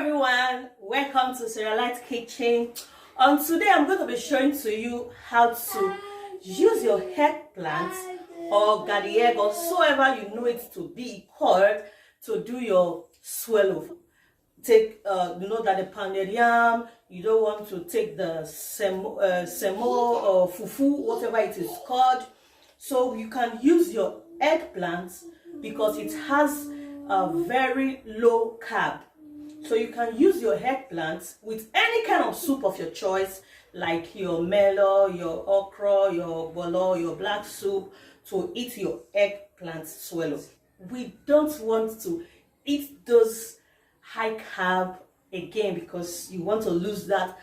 everyone, welcome to Serialite Kitchen. Today I'm going to be showing to you how to use your eggplant or garden egg or soever you know it to be called to do your swallow. Take you know that the pounded yam, you don't want to take the semo or fufu, whatever it is called. So you can use your eggplant because it has a very low carb. So you can use your eggplant with any kind of soup of your choice, like your mellow, your okra, your bolo, your black soup, to eat your eggplant swallow. We don't want to eat those high carb again because you want to lose that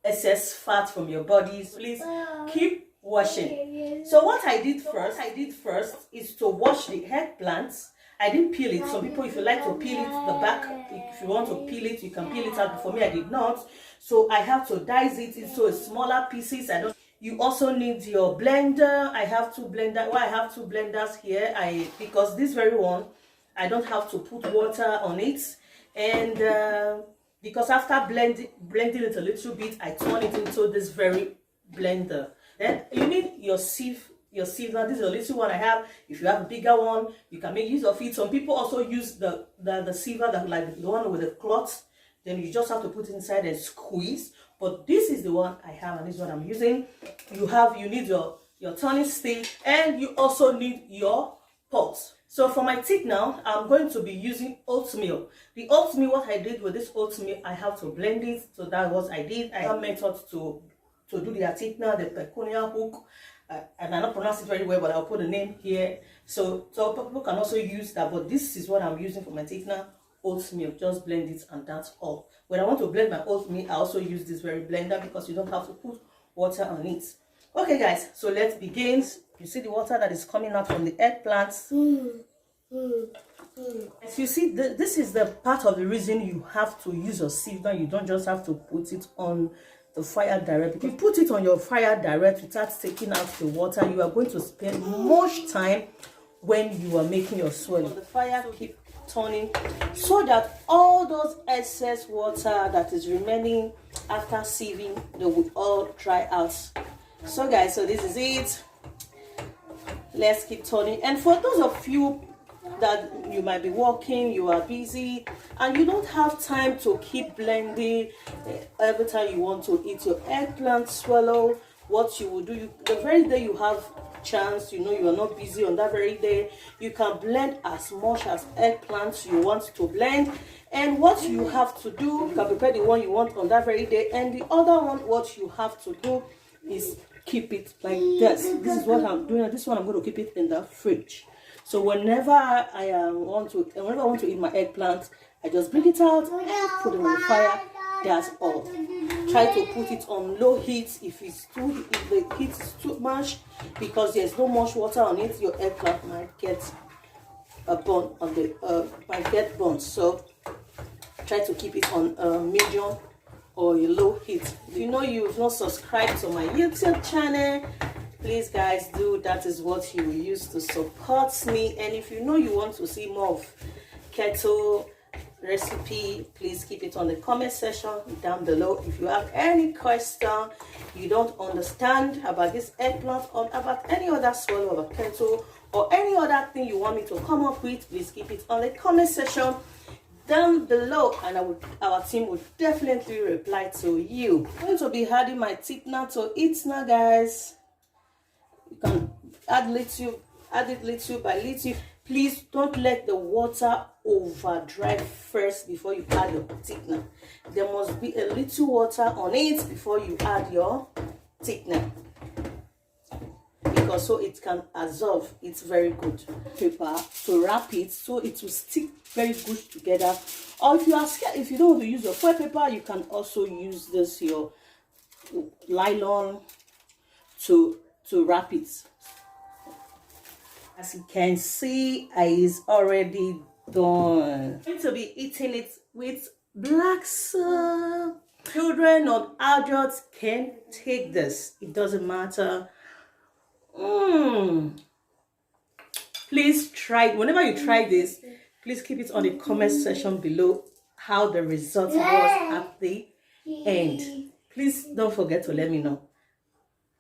excess fat from your body. So please keep washing. So what I did first is to wash the eggplants. I didn't peel it. Some people, if you like to peel it, the back, if you want to peel it, you can peel it out. But for me, I did not. So I have to dice it into smaller pieces. You also need your blender. I have two blenders. Why I have two blenders here? Because this very one, I don't have to put water on it. And because after blending it a little bit, I turn it into this very blender. Then you need your sieve. Now this is a little one I have. If you have a bigger one, you can make use of it. Some people also use the sieve that like the one with the cloth. Then you just have to put it inside and squeeze. But this is the one I have, and this is what I'm using. You need your turning stick, and you also need your pot. So for my teeth now, I'm going to be using oatmeal. The oatmeal, what I did with this oatmeal, I have to blend it. So that's what I did. I have methods to do the artisanal, the peculiar hook. And I don't pronounce it very well, but I'll put the name here. So people can also use that, but this is what I'm using for my thickener, oatmeal. Just blend it and that's all. When I want to blend my oatmeal, I also use this very blender because you don't have to put water on it. Okay guys, so let's begin. You see the water that is coming out from the eggplants. As you see, this is the part of the reason you have to use your sieve. You don't just have to put it on the fire direct. If you put it on your fire direct without taking out the water, you are going to spend much time when you are making your swallow. The fire keep turning so that all those excess water that is remaining after sieving, they will all dry out. So guys, so this is it. Let's keep turning. And for those of you that you might be working, you are busy, and you don't have time to keep blending every time you want to eat your eggplant swallow, what you will do, the very day you have chance, you are not busy on that very day, you can blend as much as eggplants you want to blend. And what you have to do, you can prepare the one you want on that very day, and the other one, what you have to do is keep it like this. This is what I'm doing. This one I'm going to keep it in the fridge. So whenever I want to eat my eggplant, I just bring it out and put it on the fire. That's all. Try to put it on low heat if the heat is too much, because there's no much water on it. Your eggplant might get burnt. So try to keep it on medium or a low heat. If you know you've not subscribed to my YouTube channel, please guys do. That is what you will use to support me. And if you know you want to see more of keto recipe, please keep it on the comment section down below. If you have any question you don't understand about this eggplant or about any other swallow of a keto or any other thing you want me to come up with, please keep it on the comment section down below, and our team will definitely reply to you. I'm going to be adding my thickener to it now, guys. You can add it little by little. Please don't let the water over dry first before you add your thickener. There must be a little water on it before you add your thickener, because so it can absorb it very good. Paper to wrap it so it will stick very good together. Or if you are scared, if you don't want to use your foil paper, you can also use this your nylon to wrap it. As you can see, it's already done. I'm going to be eating it with black soup. Children or adults can take this. It doesn't matter. Please try. Whenever you try this, please keep it on the comment section below how the result was at the end. Please don't forget to let me know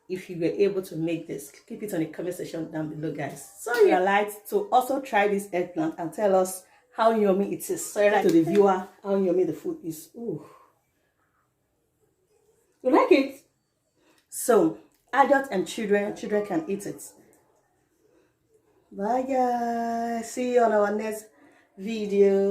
if you were able to make this. Keep it on the comment section down below, guys. So you're like to also try this eggplant and tell us how yummy it is. So like to the viewer how yummy the food is. Ooh. You like it? So adults and children can eat it. Bye guys. See you on our next video.